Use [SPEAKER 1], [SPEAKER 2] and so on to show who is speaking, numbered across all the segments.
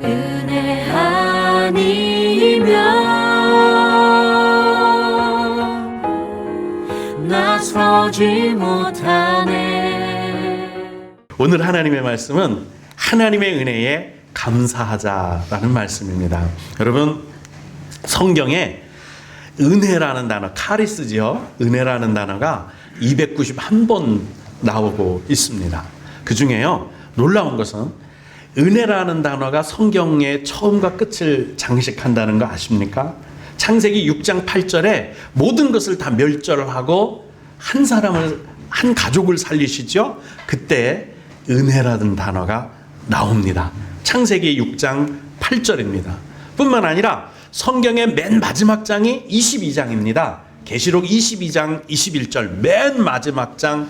[SPEAKER 1] 은혜 아니면 나서지 못하네.
[SPEAKER 2] 오늘 하나님의 말씀은 하나님의 은혜에 감사하자라는 말씀입니다. 여러분, 성경에 은혜라는 단어, 카리스죠. 은혜라는 단어가 291번 나오고 있습니다. 그 중에요, 놀라운 것은 은혜라는 단어가 성경의 처음과 끝을 장식한다는 거 아십니까? 창세기 6장 8절에 모든 것을 다 멸절하고 한 사람을, 한 가족을 살리시죠. 그때 은혜라는 단어가 나옵니다. 창세기 6장 8절입니다. 뿐만 아니라 성경의 맨 마지막 장이 22장입니다. 계시록 22장 21절 맨 마지막 장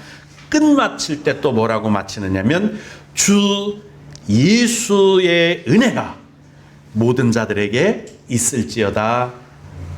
[SPEAKER 2] 끝마칠 때 또 뭐라고 마치느냐면 주 예수의 은혜가 모든 자들에게 있을지어다.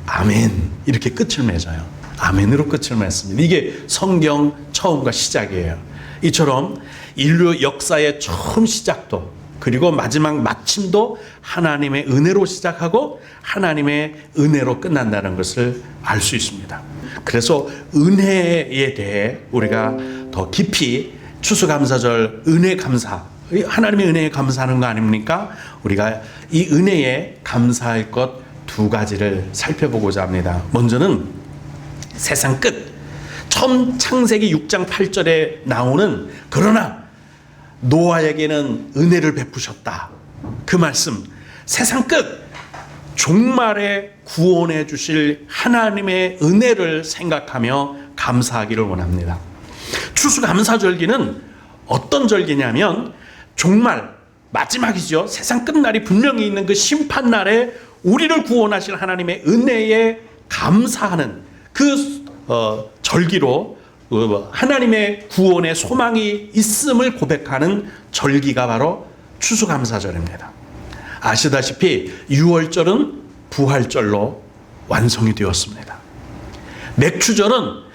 [SPEAKER 2] 아멘. 이렇게 끝을 맺어요. 아멘으로 끝을 맺습니다. 이게 성경 처음과 시작이에요. 이처럼 인류 역사의 처음 시작도 그리고 마지막 마침도 하나님의 은혜로 시작하고 하나님의 은혜로 끝난다는 것을 알 수 있습니다. 그래서 은혜에 대해 우리가 더 깊이 추수감사절 은혜 감사, 하나님의 은혜에 감사하는 거 아닙니까? 우리가 이 은혜에 감사할 것 두 가지를 살펴보고자 합니다. 먼저는 세상 끝, 처음 창세기 6장 8절에 나오는 그러나 노아에게는 은혜를 베푸셨다. 그 말씀, 세상 끝, 종말에 구원해 주실 하나님의 은혜를 생각하며 감사하기를 원합니다. 추수감사절기는 어떤 절기냐면 종말, 마지막이죠. 세상 끝날이 분명히 있는 그 심판날에 우리를 구원하실 하나님의 은혜에 감사하는 그 절기로 하나님의 구원의 소망이 있음을 고백하는 절기가 바로 추수감사절입니다. 아시다시피 6월절은 부활절로 완성이 되었습니다. 맥추절은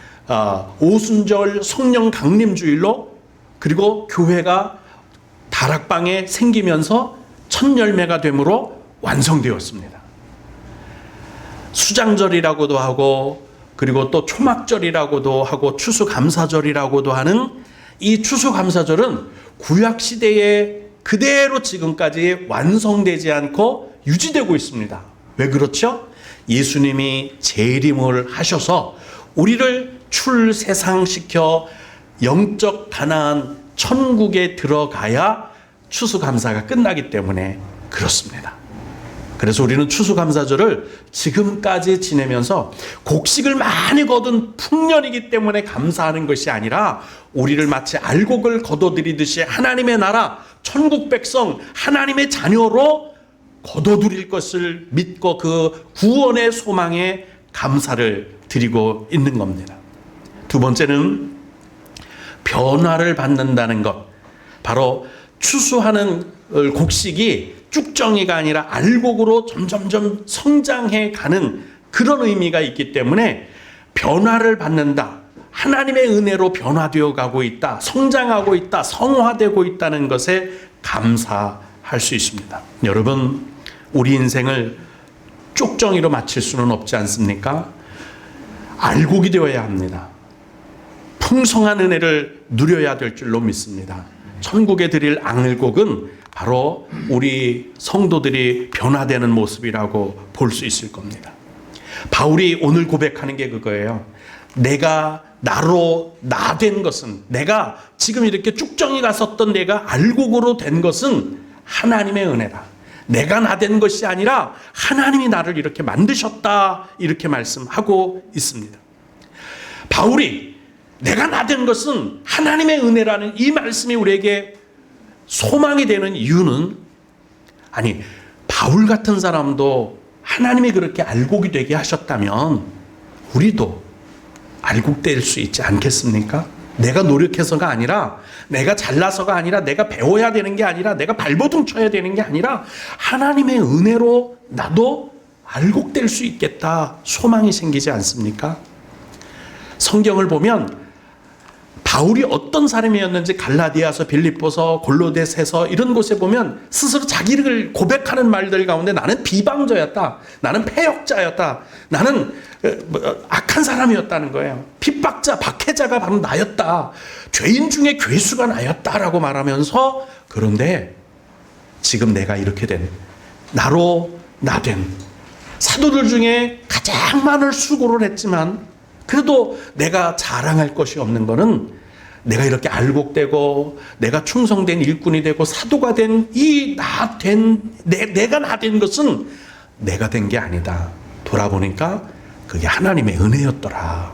[SPEAKER 2] 오순절 성령 강림주일로, 그리고 교회가 다락방에 생기면서 첫 열매가 되므로 완성되었습니다. 수장절이라고도 하고 그리고 또 초막절이라고도 하고 추수감사절이라고도 하는 이 추수감사절은 구약시대에 그대로 지금까지 완성되지 않고 유지되고 있습니다. 왜 그렇죠? 예수님이 재림을 하셔서 우리를 출세상시켜 영적 가나안 천국에 들어가야 추수감사가 끝나기 때문에 그렇습니다. 그래서 우리는 추수감사절을 지금까지 지내면서 곡식을 많이 거둔 풍년이기 때문에 감사하는 것이 아니라 우리를 마치 알곡을 거둬들이듯이 하나님의 나라, 천국 백성, 하나님의 자녀로 거둬들일 것을 믿고 그 구원의 소망에 감사를 드리고 있는 겁니다. 두 번째는 변화를 받는다는 것. 바로 추수하는 곡식이 쭉정이가 아니라 알곡으로 점점점 성장해 가는 그런 의미가 있기 때문에 변화를 받는다. 하나님의 은혜로 변화되어 가고 있다. 성장하고 있다. 성화되고 있다는 것에 감사할 수 있습니다. 여러분, 우리 인생을 쭉정이로 마칠 수는 없지 않습니까? 알곡이 되어야 합니다. 풍성한 은혜를 누려야 될 줄로 믿습니다. 천국에 드릴 앙을곡은 바로 우리 성도들이 변화되는 모습이라고 볼 수 있을 겁니다. 바울이 오늘 고백하는 게 그거예요. 내가 나로 나된 것은, 내가 지금 이렇게 쭉정이가 섰던 내가 알곡으로 된 것은 하나님의 은혜다. 내가 나된 것이 아니라 하나님이 나를 이렇게 만드셨다. 이렇게 말씀하고 있습니다. 바울이 내가 나된 것은 하나님의 은혜라는 이 말씀이 우리에게 소망이 되는 이유는, 아니, 바울 같은 사람도 하나님이 그렇게 알곡이 되게 하셨다면 우리도 알곡될 수 있지 않겠습니까? 내가 노력해서가 아니라, 내가 잘나서가 아니라, 내가 배워야 되는 게 아니라, 내가 발버둥 쳐야 되는 게 아니라 하나님의 은혜로 나도 알곡될 수 있겠다 소망이 생기지 않습니까? 성경을 보면 바울이 어떤 사람이었는지 갈라디아서, 빌립보서, 골로새서 이런 곳에 보면 스스로 자기를 고백하는 말들 가운데 나는 비방자였다, 나는 패역자였다, 나는 악한 사람이었다는 거예요. 핍박자, 박해자가 바로 나였다, 죄인 중에 괴수가 나였다라고 말하면서, 그런데 지금 내가 이렇게 된, 나로 나된 사도들 중에 가장 많은 수고를 했지만 그래도 내가 자랑할 것이 없는 거는, 내가 이렇게 알곡되고 내가 충성된 일꾼이 되고 사도가 된 이 내가 나 된 것은 내가 된 게 아니다. 돌아보니까 그게 하나님의 은혜였더라.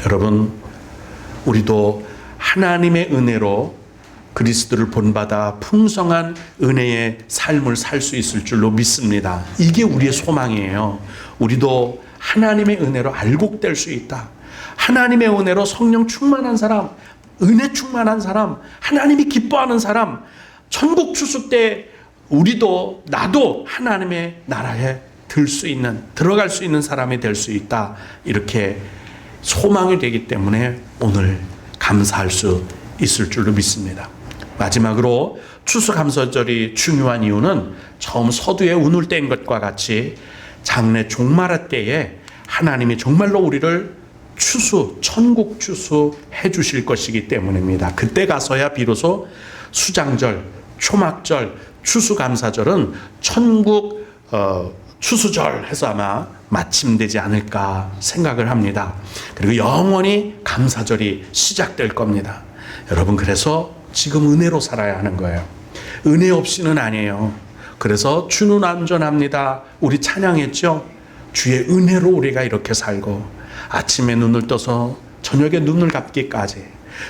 [SPEAKER 2] 여러분, 우리도 하나님의 은혜로 그리스도를 본받아 풍성한 은혜의 삶을 살 수 있을 줄로 믿습니다. 이게 우리의 소망이에요. 우리도 하나님의 은혜로 알곡될 수 있다. 하나님의 은혜로 성령 충만한 사람, 은혜 충만한 사람, 하나님이 기뻐하는 사람, 천국 추수 때 우리도, 나도 하나님의 나라에 들어갈 수 있는 사람이 될 수 있다. 이렇게 소망이 되기 때문에 오늘 감사할 수 있을 줄로 믿습니다. 마지막으로 추수감사절이 중요한 이유는 처음 서두에 운을 뗀 것과 같이 장래 종말의 때에 하나님이 정말로 우리를 천국 추수 해주실 것이기 때문입니다. 그때 가서야 비로소 수장절, 초막절, 추수감사절은 천국 추수절 해서 아마 마침되지 않을까 생각을 합니다. 그리고 영원히 감사절이 시작될 겁니다. 여러분, 그래서 지금 은혜로 살아야 하는 거예요. 은혜 없이는 아니에요. 그래서 주는 안전합니다. 우리 찬양했죠? 주의 은혜로 우리가 이렇게 살고, 아침에 눈을 떠서 저녁에 눈을 감기까지,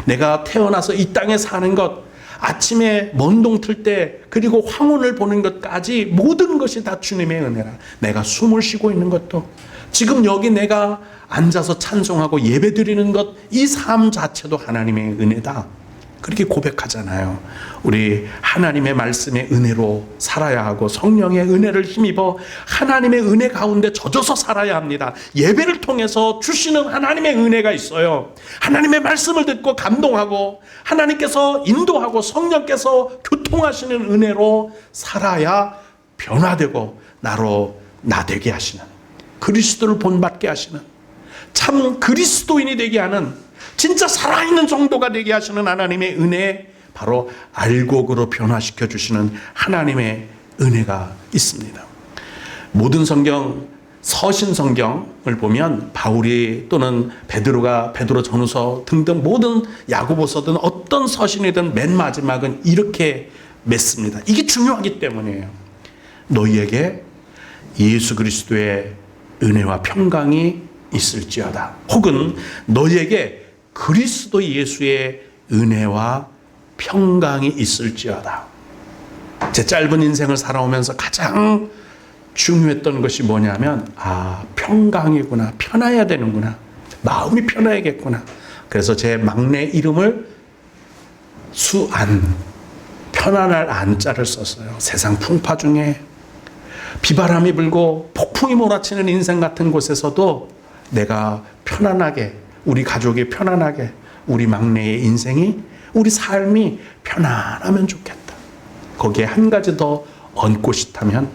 [SPEAKER 2] 내가 태어나서 이 땅에 사는 것, 아침에 먼동 틀 때, 그리고 황혼을 보는 것까지 모든 것이 다 주님의 은혜라. 내가 숨을 쉬고 있는 것도, 지금 여기 내가 앉아서 찬송하고 예배 드리는 것, 이 삶 자체도 하나님의 은혜다. 그렇게 고백하잖아요. 우리 하나님의 말씀의 은혜로 살아야 하고, 성령의 은혜를 힘입어 하나님의 은혜 가운데 젖어서 살아야 합니다. 예배를 통해서 주시는 하나님의 은혜가 있어요. 하나님의 말씀을 듣고 감동하고, 하나님께서 인도하고 성령께서 교통하시는 은혜로 살아야 변화되고 나로 나되게 하시는, 그리스도를 본받게 하시는, 참 그리스도인이 되게 하는, 진짜 살아있는 정도가 되게 하시는 하나님의 은혜, 바로 알곡으로 변화시켜 주시는 하나님의 은혜가 있습니다. 모든 성경, 서신 성경을 보면 바울이 또는 베드로 전후서 등등 모든 야고보서든 어떤 서신이든 맨 마지막은 이렇게 맺습니다. 이게 중요하기 때문이에요. 너희에게 예수 그리스도의 은혜와 평강이 있을지어다. 혹은 너희에게 그리스도 예수의 은혜와 평강이 있을지어다. 제 짧은 인생을 살아오면서 가장 중요했던 것이 뭐냐면, 평강이구나, 편해야 되는구나, 마음이 편해야겠구나. 그래서 제 막내 이름을 수안, 편안할 안자를 썼어요. 세상 풍파 중에 비바람이 불고 폭풍이 몰아치는 인생 같은 곳에서도 내가 편안하게, 우리 가족이 편안하게, 우리 막내의 인생이, 우리 삶이 편안하면 좋겠다. 거기에 한 가지 더 얹고 싶다면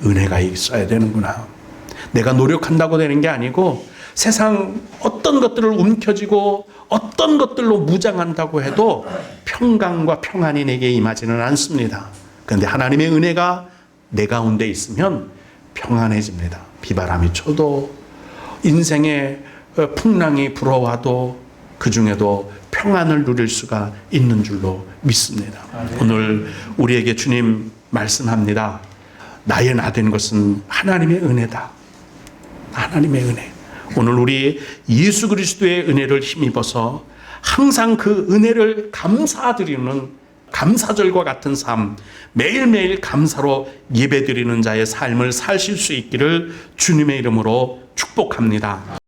[SPEAKER 2] 은혜가 있어야 되는구나. 내가 노력한다고 되는 게 아니고, 세상 어떤 것들을 움켜쥐고 어떤 것들로 무장한다고 해도 평강과 평안이 내게 임하지는 않습니다. 그런데 하나님의 은혜가 내 가운데 있으면 평안해집니다. 비바람이 쳐도, 인생의 풍랑이 불어와도 그 중에도 평안을 누릴 수가 있는 줄로 믿습니다. 오늘 우리에게 주님 말씀합니다. 나의 나 된 것은 하나님의 은혜다. 하나님의 은혜. 오늘 우리 예수 그리스도의 은혜를 힘입어서 항상 그 은혜를 감사드리는, 감사절과 같은 삶, 매일매일 감사로 예배드리는 자의 삶을 사실 수 있기를 주님의 이름으로 축복합니다.